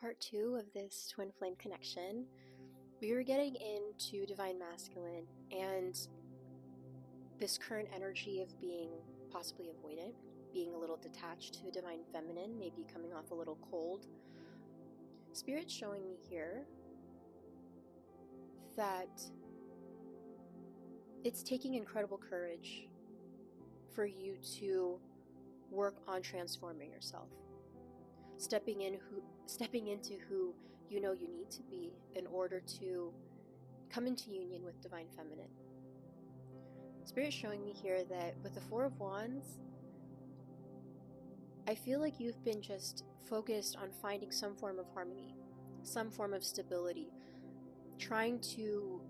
part 2 of this twin flame connection. We were getting into divine masculine and this current energy of being possibly avoidant, being a little detached to divine feminine, maybe coming off a little cold. Spirit's showing me here that it's taking incredible courage for you to work on transforming yourself, stepping into who you know you need to be in order to come into union with divine feminine. Spirit's showing me here that with the Four of Wands, I feel like you've been just focused on finding some form of harmony, some form of stability, trying to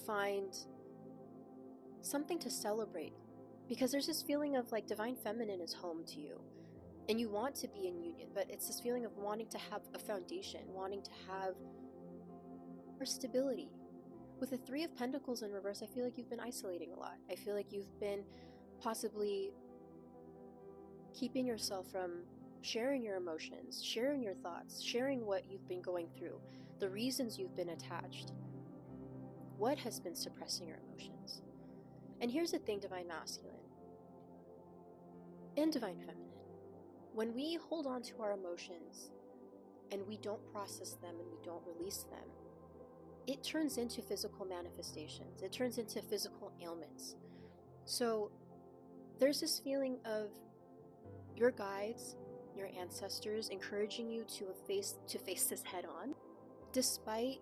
find something to celebrate, because there's this feeling of like divine feminine is home to you and you want to be in union, but it's this feeling of wanting to have a foundation, wanting to have more stability. With the Three of Pentacles in reverse, I feel like you've been isolating a lot. I feel like you've been possibly keeping yourself from sharing your emotions, sharing your thoughts, sharing what you've been going through, the reasons you've been attached, what has been suppressing your emotions. And here's the thing, divine masculine and divine feminine. When we hold on to our emotions and we don't process them and we don't release them, it turns into physical manifestations. It turns into physical ailments. So there's this feeling of your guides, your ancestors encouraging you to face this head on, despite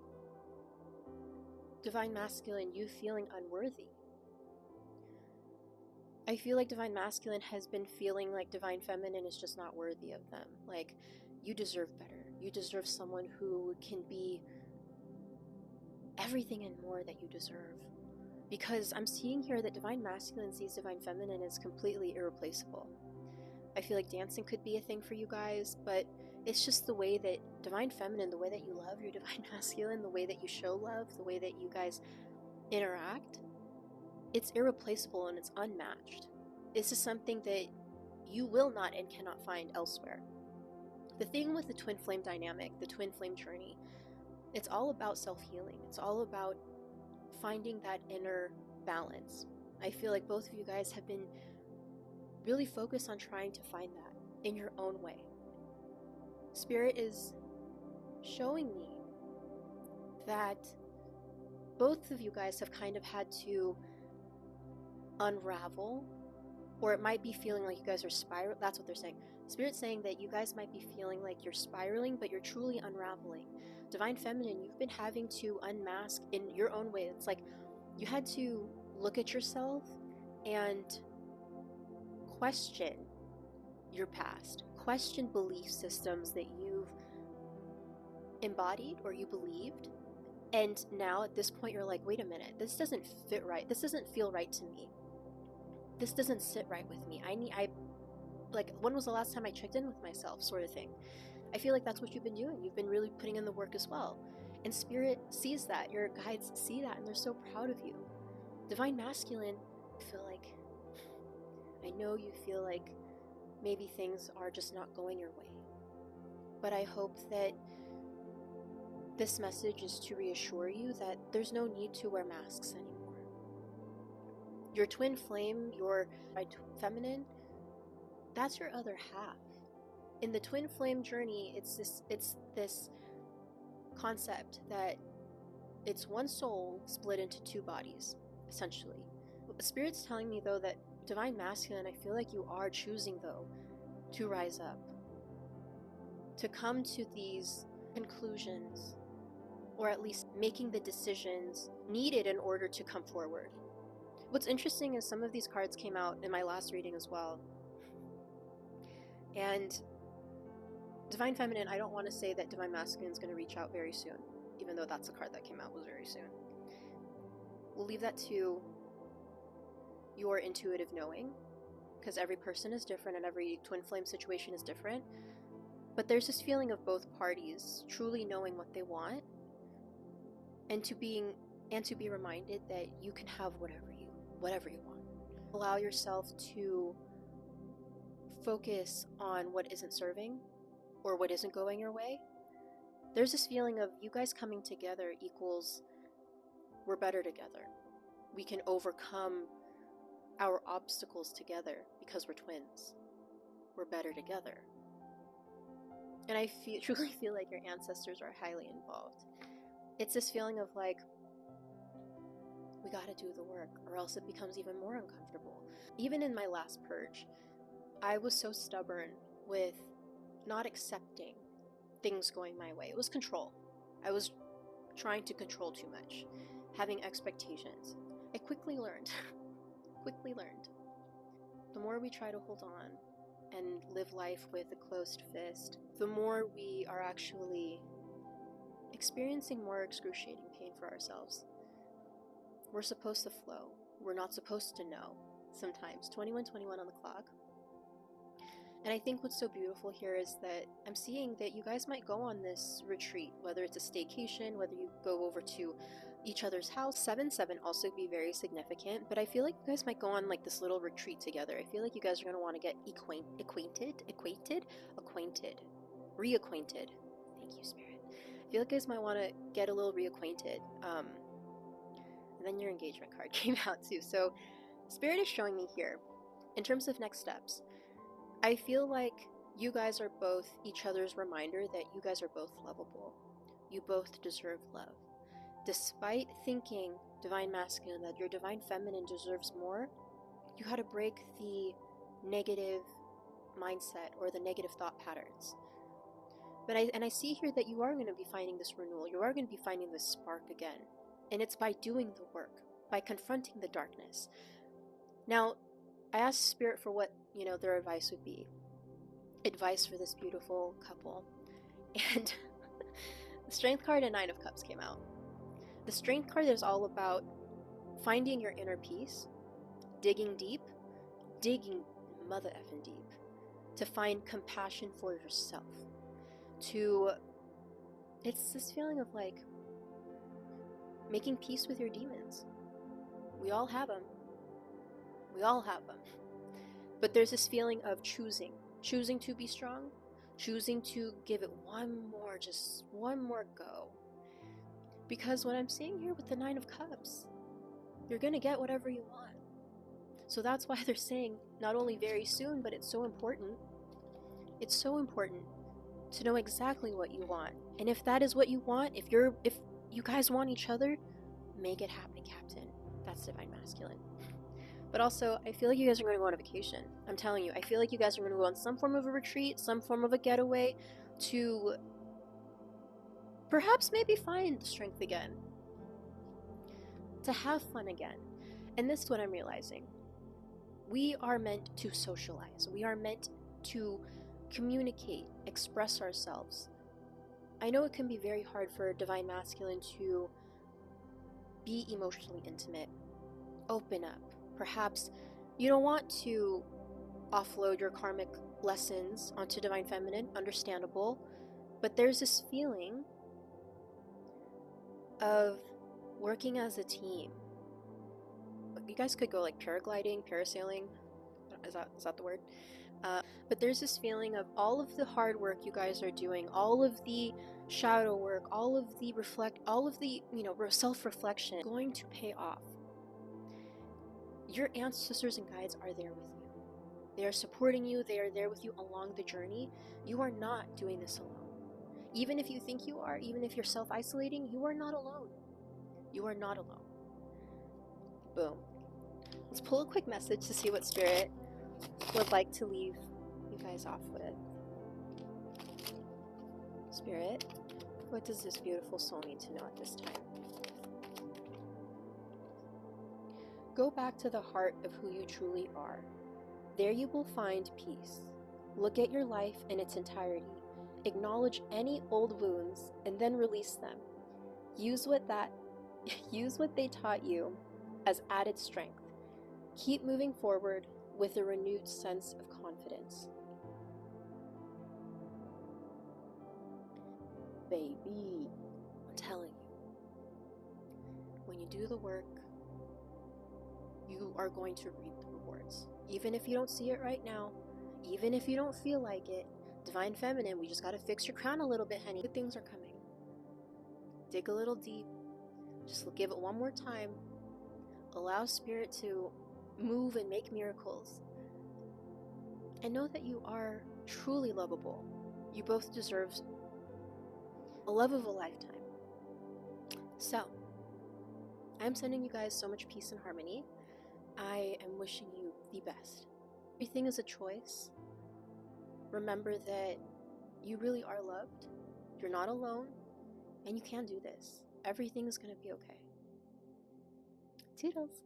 divine masculine, you feeling unworthy. I feel like divine masculine has been feeling like divine feminine is just not worthy of them. Like, you deserve better. You deserve someone who can be everything and more that you deserve. Because I'm seeing here that divine masculine sees divine feminine as completely irreplaceable. I feel like dancing could be a thing for you guys, but it's just the way that divine feminine, the way that you love your divine masculine, the way that you show love, the way that you guys interact, it's irreplaceable and it's unmatched. This is something that you will not and cannot find elsewhere. The thing with the twin flame dynamic, the twin flame journey, it's all about self-healing. It's all about finding that inner balance. I feel like both of you guys have been really focused on trying to find that in your own way. Spirit is showing me that both of you guys have kind of had to unravel, or it might be feeling like you guys are spiraling. That's what they're saying. Spirit's saying that you guys might be feeling like you're spiraling, but you're truly unraveling. Divine feminine, you've been having to unmask in your own way. It's like you had to look at yourself and question your past, question belief systems that you've embodied or you believed. And now at this point, you're like, wait a minute, this doesn't fit right. This doesn't feel right to me. This doesn't sit right with me. Like, when was the last time I checked in with myself, sort of thing. I feel like that's what you've been doing. You've been really putting in the work as well. And Spirit sees that. Your guides see that, and they're so proud of you. Divine masculine, I know you feel like maybe things are just not going your way. But I hope that this message is to reassure you that there's no need to wear masks anymore. Your twin flame, your feminine, that's your other half. In the twin flame journey, it's this concept that it's one soul split into two bodies, essentially. Spirit's telling me, though, that divine masculine, I feel like you are choosing, though, to rise up, to come to these conclusions, or at least making the decisions needed in order to come forward. What's interesting is some of these cards came out in my last reading as well. And divine feminine, I don't want to say that divine masculine is going to reach out very soon, even though that's the card that came out was very soon. We'll leave that to your intuitive knowing, because every person is different and every twin flame situation is different. But there's this feeling of both parties truly knowing what they want, and to be reminded that you can have whatever you want. Allow yourself to focus on what isn't serving or what isn't going your way, There's this feeling of you guys coming together equals we're better together. We can overcome our obstacles together because we're twins. We're better together. And I truly feel like your ancestors are highly involved. It's this feeling of like, we gotta do the work or else it becomes even more uncomfortable. Even in my last purge, I was so stubborn with not accepting things going my way. It was control. I was trying to control too much, having expectations. I quickly learned, the more we try to hold on and live life with a closed fist, the more we are actually experiencing more excruciating pain for ourselves. We're supposed to flow. We're not supposed to know. Sometimes 21:21 on the clock. And I think what's so beautiful here is that I'm seeing that you guys might go on this retreat, whether it's a staycation, whether you go over to each other's house. 7/7 also be very significant, but I feel like you guys might go on like this little retreat together. I feel like you guys are going to want to get reacquainted. Thank you, Spirit. I feel like you guys might want to get a little reacquainted. And then your engagement card came out too. So Spirit is showing me here, in terms of next steps, I feel like you guys are both each other's reminder that you guys are both lovable. You both deserve love. Despite thinking, Divine Masculine, that your Divine Feminine deserves more, you gotta break the negative mindset or the negative thought patterns. But I see here that you are going to be finding this renewal. You are going to be finding this spark again. And it's by doing the work, by confronting the darkness. Now, I asked Spirit for what, their advice would be. Advice for this beautiful couple. And the Strength card and Nine of Cups came out. The Strength card is all about finding your inner peace, digging mother effing deep, to find compassion for yourself. It's this feeling of like making peace with your demons. We all have them. But there's this feeling of choosing to be strong, choosing to give it one more go. Because what I'm seeing here with the Nine of Cups, you're gonna get whatever you want. So that's why they're saying not only very soon, but it's so important. It's so important to know exactly what you want. And if that is what you want, if you guys want each other, make it happen, Captain. That's Divine Masculine. But also, I feel like you guys are going to go on a vacation. I'm telling you, I feel like you guys are going to go on some form of a retreat, some form of a getaway to perhaps maybe find strength again, to have fun again. And this is what I'm realizing. We are meant to socialize. We are meant to communicate, express ourselves. I know it can be very hard for Divine Masculine to be emotionally intimate, open up. Perhaps you don't want to offload your karmic lessons onto Divine Feminine, understandable, but there's this feeling of working as a team. You guys could go like paragliding, parasailing, is that the word? But there's this feeling of all of the hard work you guys are doing, all of the shadow work, all of the self-reflection going to pay off. Your ancestors and guides are there with you. They are supporting you. They are there with you along the journey. You are not doing this alone. Even if you think you are, even if you're self-isolating, you are not alone. You are not alone. Boom. Let's pull a quick message to see what Spirit would like to leave you guys off with. Spirit, what does this beautiful soul need to know at this time? Go back to the heart of who you truly are. There you will find peace. Look at your life in its entirety. Acknowledge any old wounds and then release them. Use what they taught you as added strength. Keep moving forward with a renewed sense of confidence. Baby, I'm telling you, when you do the work, you are going to reap the rewards. Even if you don't see it right now, even if you don't feel like it, Divine Feminine, we just gotta fix your crown a little bit, honey. Good things are coming. dig a little deep, just give it one more time, allow Spirit to move and make miracles, and know that you are truly lovable. You both deserve a love of a lifetime. So, I'm sending you guys so much peace and harmony. I am wishing you the best. Everything is a choice. Remember that you really are loved. You're not alone, and you can do this. Everything is going to be okay. Toodles!